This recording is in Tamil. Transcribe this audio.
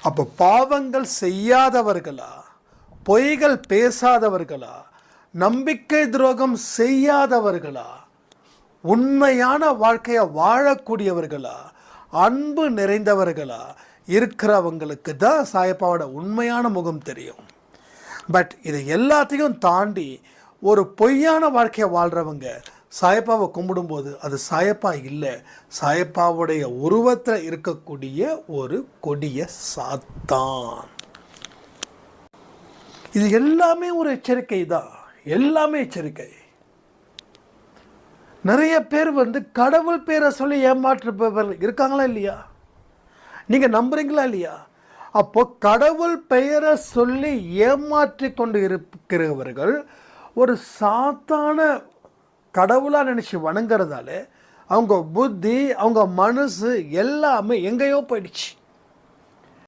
அப்போ பாவங்கள் செய்யாதவர்களா, பொய்கள் பேசாதவர்களா, நம்பிக்கை துரோகம் செய்யாதவர்களா, உண்மையான வாழ்க்கையை வாழக்கூடியவர்களா, அன்பு நிறைந்தவர்களா இருக்கிறவங்களுக்கு தான் சாயப்பாவோட உண்மையான முகம் தெரியும். பட் இதை எல்லாத்தையும் தாண்டி ஒரு பொய்யான வாழ்க்கையை வாழ்கிறவங்க சாயப்பாவை கும்பிடும்போது அது சாயப்பா இல்லை, சாயப்பாவுடைய உருவத்தில் இருக்கக்கூடிய ஒரு கொடிய சாத்தான். இது எல்லாமே ஒரு எச்சரிக்கை தான், எல்லாமே எச்சரிக்கை. நிறைய பேர் கடவுள் பேரை சொல்லி ஏமாற்றுபவர் இருக்காங்களா இல்லையா? நீங்கள் நம்புறீங்களா இல்லையா? அப்போ கடவுள் பெயரை சொல்லி ஏமாற்றி கொண்டு இருக்கிறவர்கள் ஒரு சாத்தான கடவுளாக நினச்சி வணங்குறதால அவங்க புத்தி, அவங்க மனசு எல்லாமே எங்கேயோ போயிடுச்சு.